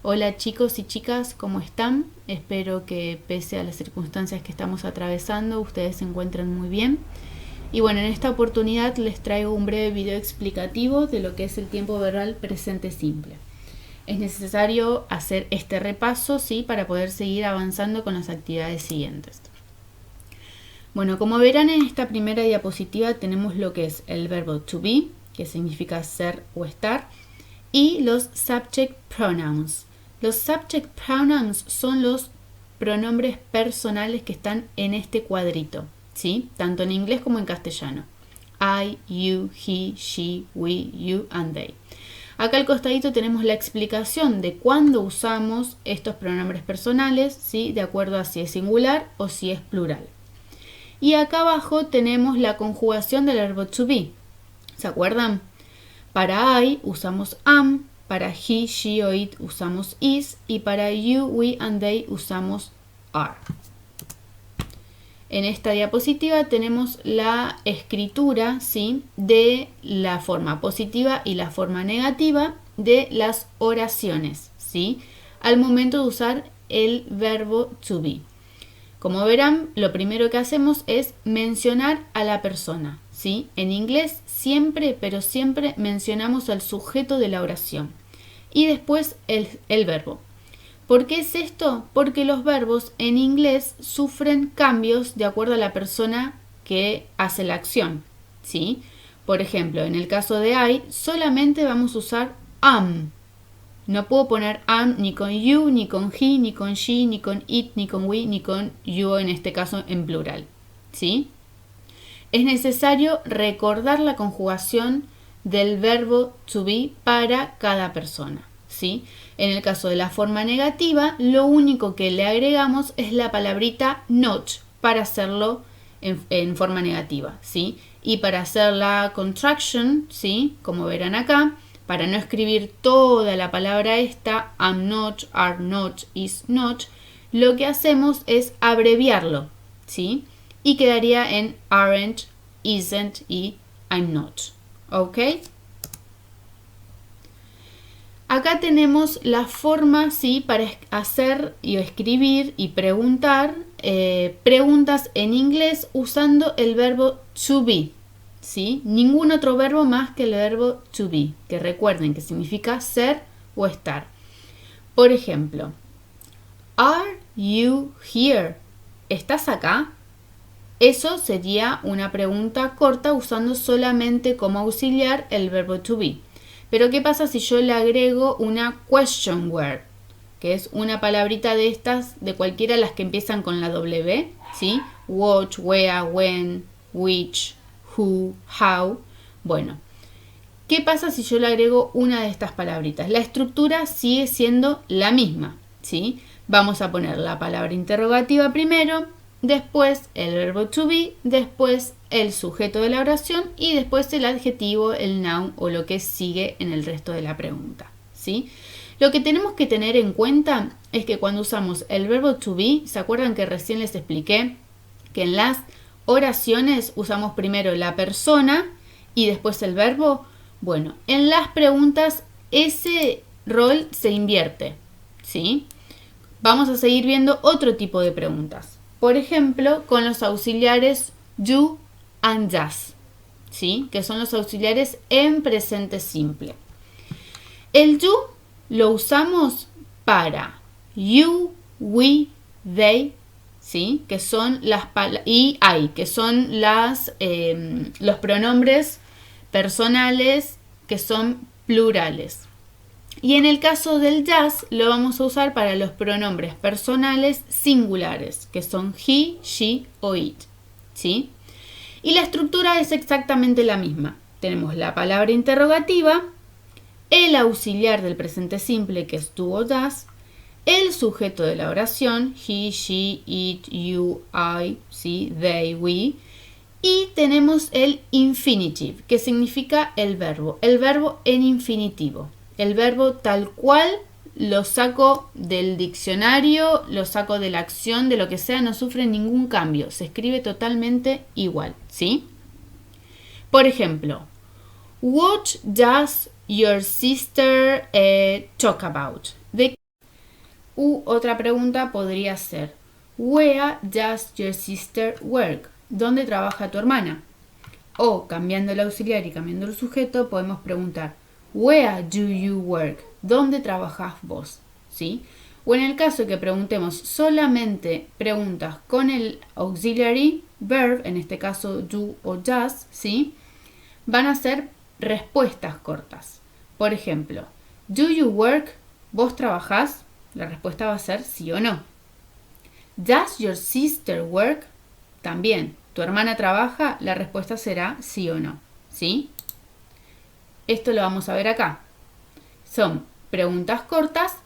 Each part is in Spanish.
Hola chicos y chicas, ¿cómo están? Espero que pese a las circunstancias que estamos atravesando, ustedes se encuentren muy bien. Y bueno, en esta oportunidad les traigo un breve video explicativo de lo que es el tiempo verbal presente simple. Es necesario hacer este repaso, ¿sí?, para poder seguir avanzando con las actividades siguientes. Bueno, como verán en esta primera diapositiva tenemos lo que es el verbo to be, que significa ser o estar, y los subject pronouns. Los subject pronouns son los pronombres personales que están en este cuadrito, ¿sí? Tanto en inglés como en castellano. I, you, he, she, we, you, and they. Acá al costadito tenemos la explicación de cuándo usamos estos pronombres personales, ¿sí?, de acuerdo a si es singular o si es plural. Y acá abajo tenemos la conjugación del verbo to be. ¿Se acuerdan? Para I usamos am, para he, she o it usamos is y para you, we and they usamos are. En esta diapositiva tenemos la escritura, ¿sí?, de la forma positiva y la forma negativa de las oraciones, ¿sí?, al momento de usar el verbo to be. Como verán, lo primero que hacemos es mencionar a la persona, ¿sí? En inglés siempre, pero siempre mencionamos al sujeto de la oración y después el verbo. ¿Por qué es esto? Porque los verbos en inglés sufren cambios de acuerdo a la persona que hace la acción, ¿sí? Por ejemplo, en el caso de I, solamente vamos a usar am. No puedo poner am ni con you, ni con he, ni con she, ni con it, ni con we, ni con you, en este caso en plural, ¿sí? Es necesario recordar la conjugación del verbo to be para cada persona, ¿sí? En el caso de la forma negativa, lo único que le agregamos es la palabrita not para hacerlo en forma negativa, ¿sí? Y para hacer la contraction, ¿sí?, como verán acá, para no escribir toda la palabra esta, am not, are not, is not, lo que hacemos es abreviarlo, ¿sí? Y quedaría en aren't, isn't y I'm not. ¿Ok? Acá tenemos la forma, ¿sí?, para hacer y escribir y preguntar preguntas en inglés usando el verbo to be, ¿sí? Ningún otro verbo más que el verbo to be, que recuerden que significa ser o estar. Por ejemplo, are you here? ¿Estás acá? Eso sería una pregunta corta usando solamente como auxiliar el verbo to be. Pero ¿qué pasa si yo le agrego una question word? Que es una palabrita de estas, de cualquiera de las que empiezan con la W, ¿sí? What, where, when, which, who, how. Bueno, ¿qué pasa si yo le agrego una de estas palabritas? La estructura sigue siendo la misma, ¿sí? Vamos a poner la palabra interrogativa primero, después el verbo to be, después el sujeto de la oración y después el adjetivo, el noun o lo que sigue en el resto de la pregunta, ¿sí? Lo que tenemos que tener en cuenta es que cuando usamos el verbo to be, ¿se acuerdan que recién les expliqué que en las oraciones usamos primero la persona y después el verbo? Bueno, en las preguntas ese rol se invierte, ¿sí? Vamos a seguir viendo otro tipo de preguntas. Por ejemplo, con los auxiliares do and does, ¿sí?, que son los auxiliares en presente simple. El do lo usamos para you, we, they, ¿sí?, que son las y I, que son los pronombres personales que son plurales. Y en el caso del does lo vamos a usar para los pronombres personales singulares, que son he, she o it, ¿sí? Y la estructura es exactamente la misma. Tenemos la palabra interrogativa, el auxiliar del presente simple, que es do o does, el sujeto de la oración, he, she, it, you, I, ¿sí?, they, we, y tenemos el infinitive, que significa el verbo en infinitivo. El verbo tal cual lo saco del diccionario, lo saco de la acción, de lo que sea, no sufre ningún cambio. Se escribe totalmente igual, ¿sí? Por ejemplo, what does your sister talk about? U otra pregunta podría ser, Where does your sister work? ¿Dónde trabaja tu hermana? O, cambiando el auxiliar y cambiando el sujeto, podemos preguntar, Where do you work? ¿Dónde trabajás vos? ¿Sí? O en el caso que preguntemos solamente preguntas con el auxiliary verb, en este caso do o does, ¿sí? Van a ser respuestas cortas. Por ejemplo, do you work? ¿Vos trabajás? La respuesta va a ser sí o no. Does your sister work? También. ¿Tu hermana trabaja? La respuesta será sí o no. ¿Sí? Esto lo vamos a ver acá. Son preguntas cortas,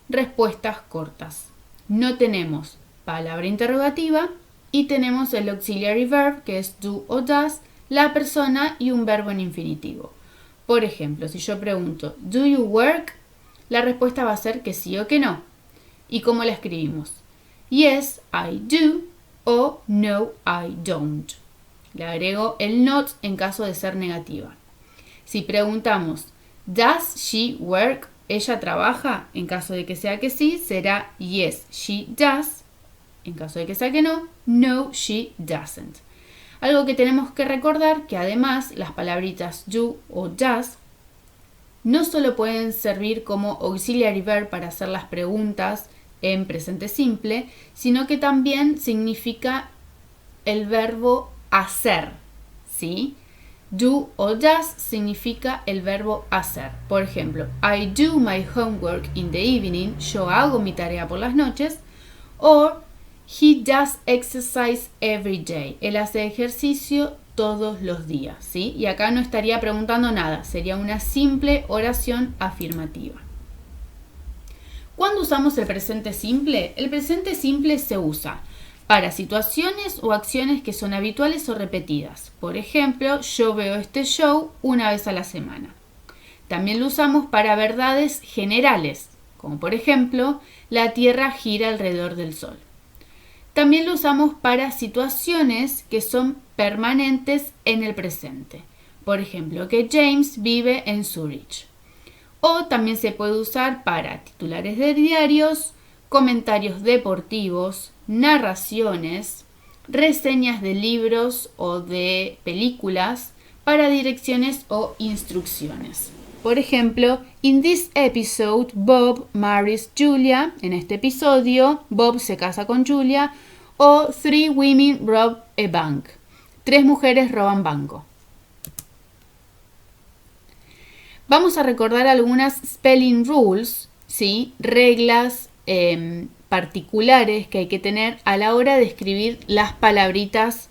respuestas cortas. No tenemos palabra interrogativa y tenemos el auxiliary verb, que es do o does, la persona y un verbo en infinitivo. Por ejemplo, si yo pregunto, ¿do you work? La respuesta va a ser que sí o que no. ¿Y cómo la escribimos? Yes, I do o no, I don't. Le agrego el not en caso de ser negativa. Si preguntamos, ¿does she work? ¿Ella trabaja? En caso de que sea que sí, será yes, she does. En caso de que sea que no, no, she doesn't. Algo que tenemos que recordar que además las palabritas do o does no solo pueden servir como auxiliary verb para hacer las preguntas en presente simple, sino que también significa el verbo hacer, ¿sí? Do o does significa el verbo hacer. Por ejemplo, I do my homework in the evening. Yo hago mi tarea por las noches. O he does exercise every day. Él hace ejercicio todos los días, ¿sí? Y acá no estaría preguntando nada. Sería una simple oración afirmativa. ¿Cuándo usamos el presente simple? El presente simple se usa para situaciones o acciones que son habituales o repetidas. Por ejemplo, yo veo este show una vez a la semana. También lo usamos para verdades generales, como por ejemplo, la Tierra gira alrededor del Sol. También lo usamos para situaciones que son permanentes en el presente. Por ejemplo, que James vive en Zurich. O también se puede usar para titulares de diarios, comentarios deportivos, narraciones, reseñas de libros o de películas, para direcciones o instrucciones. Por ejemplo, in this episode, Bob marries Julia. En este episodio, Bob se casa con Julia. O 3 women rob a bank. 3 mujeres roban banco. Vamos a recordar algunas spelling rules, ¿sí? Reglas particulares que hay que tener a la hora de escribir las palabritas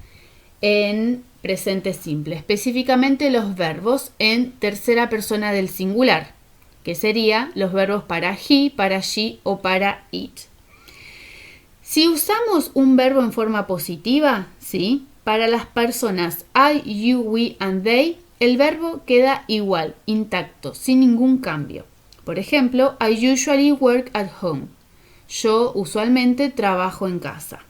en presente simple, específicamente los verbos en tercera persona del singular, que serían los verbos para he, para she o para it. Si usamos un verbo en forma positiva, ¿sí? Para las personas I, you, we and they, el verbo queda igual, intacto, sin ningún cambio. Por ejemplo, I usually work at home. Yo usualmente trabajo en casa.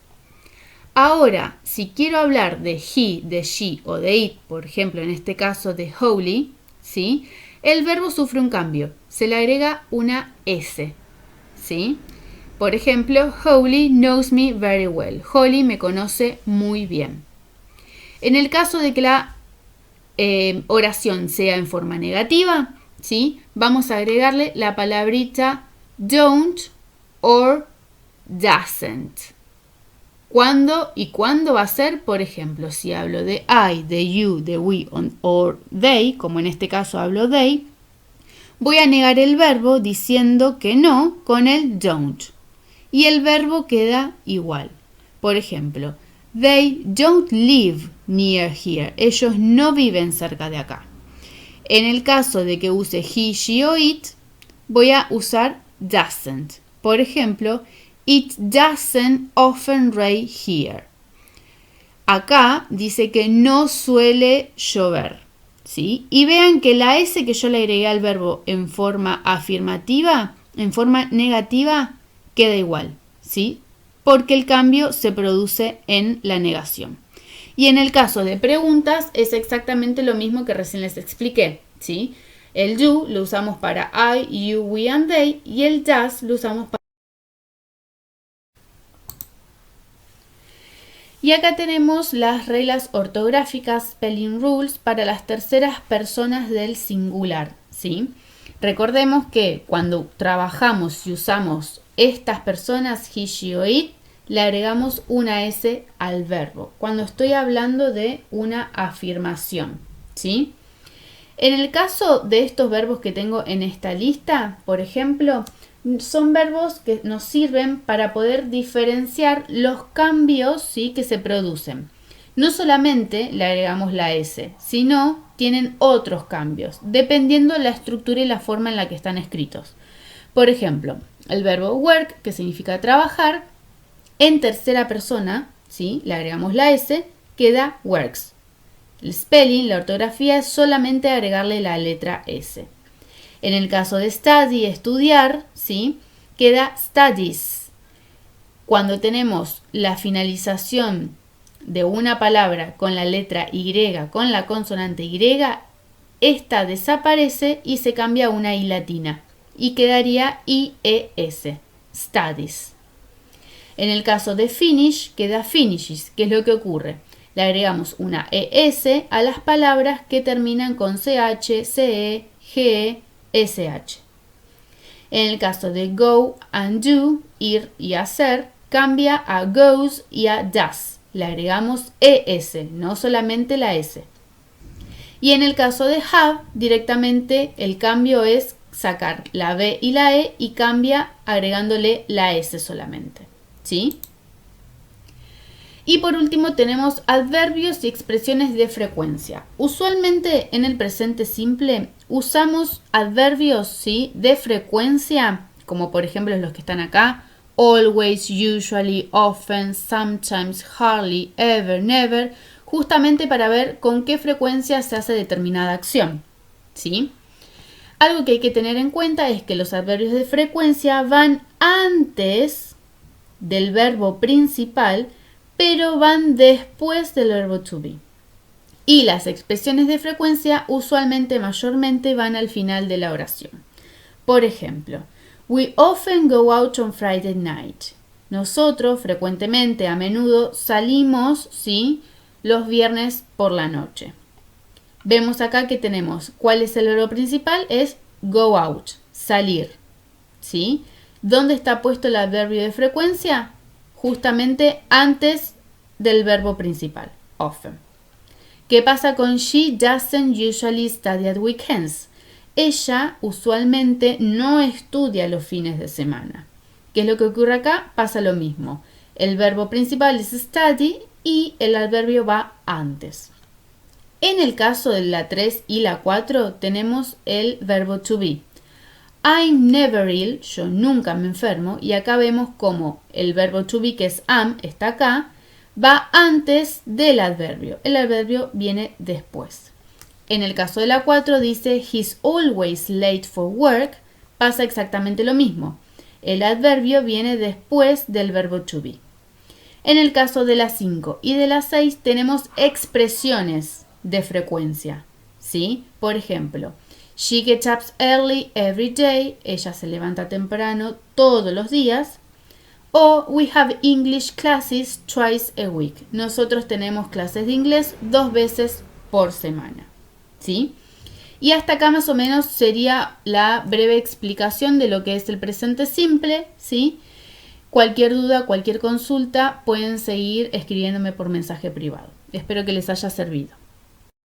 Ahora, si quiero hablar de he, de she o de it, por ejemplo, en este caso de Holly, ¿sí? El verbo sufre un cambio. Se le agrega una S, ¿sí? Por ejemplo, Holly knows me very well. Holly me conoce muy bien. En el caso de que la oración sea en forma negativa, ¿sí? Vamos a agregarle la palabrita don't or doesn't. ¿Cuándo y cuándo va a ser? Por ejemplo, si hablo de I, de you, de we or they, como en este caso hablo they, voy a negar el verbo diciendo que no con el don't. Y el verbo queda igual. Por ejemplo, they don't live near here. Ellos no viven cerca de acá. En el caso de que use he, she o it, voy a usar doesn't. Por ejemplo, it doesn't often rain here. Acá dice que no suele llover, ¿sí? Y vean que la S que yo le agregué al verbo en forma afirmativa, en forma negativa, queda igual, ¿sí? Porque el cambio se produce en la negación. Y en el caso de preguntas es exactamente lo mismo que recién les expliqué, ¿sí? El do lo usamos para I, you, we and they y el does lo usamos para Y acá tenemos las reglas ortográficas, spelling rules, para las terceras personas del singular, ¿sí? Recordemos que cuando trabajamos y usamos estas personas, he, she o it, le agregamos una S al verbo, cuando estoy hablando de una afirmación, ¿sí? En el caso de estos verbos que tengo en esta lista, por ejemplo, son verbos que nos sirven para poder diferenciar los cambios, ¿sí?, que se producen. No solamente le agregamos la S, sino tienen otros cambios, dependiendo de la estructura y la forma en la que están escritos. Por ejemplo, el verbo work, que significa trabajar, en tercera persona, ¿sí?, le agregamos la S, queda works. El spelling, la ortografía, es solamente agregarle la letra S. En el caso de study, estudiar, ¿sí?, queda studies. Cuando tenemos la finalización de una palabra con la letra Y, con la consonante Y, esta desaparece y se cambia a una I latina y quedaría IES, studies. En el caso de finish, queda finishes. ¿Qué es lo que ocurre? Le agregamos una ES a las palabras que terminan con CH, CE, GE, SH. En el caso de go and do, ir y hacer, cambia a goes y a does. Le agregamos ES, no solamente la S. Y en el caso de have, directamente el cambio es sacar la B y la E y cambia agregándole la S solamente, ¿sí? Y por último tenemos adverbios y expresiones de frecuencia. Usualmente en el presente simple usamos adverbios, ¿sí?, de frecuencia, como por ejemplo los que están acá: always, usually, often, sometimes, hardly, ever, never, justamente para ver con qué frecuencia se hace determinada acción, ¿sí? Algo que hay que tener en cuenta es que los adverbios de frecuencia van antes del verbo principal, pero van después del verbo to be. Y las expresiones de frecuencia usualmente, mayormente, van al final de la oración. Por ejemplo, we often go out on Friday night. Nosotros frecuentemente, a menudo, salimos, ¿sí?, los viernes por la noche. Vemos acá que tenemos, ¿cuál es el verbo principal? Es go out, salir, ¿sí? ¿Dónde está puesto el adverbio de frecuencia? Justamente antes del verbo principal, often. ¿Qué pasa con she doesn't usually study at weekends? Ella usualmente no estudia los fines de semana. ¿Qué es lo que ocurre acá? Pasa lo mismo. El verbo principal es study y el adverbio va antes. En el caso de la 3 y la 4 tenemos el verbo to be. I'm never ill, yo nunca me enfermo, y acá vemos cómo el verbo to be, que es am, está acá, va antes del adverbio. El adverbio viene después. En el caso de la 4 dice he's always late for work, pasa exactamente lo mismo. El adverbio viene después del verbo to be. En el caso de la 5 y de la 6 tenemos expresiones de frecuencia, ¿sí? Por ejemplo, she gets up early every day. Ella se levanta temprano todos los días. O we have English classes twice a week. Nosotros tenemos clases de inglés 2 veces por semana, ¿sí? Y hasta acá más o menos sería la breve explicación de lo que es el presente simple, ¿sí? Cualquier duda, cualquier consulta, pueden seguir escribiéndome por mensaje privado. Espero que les haya servido.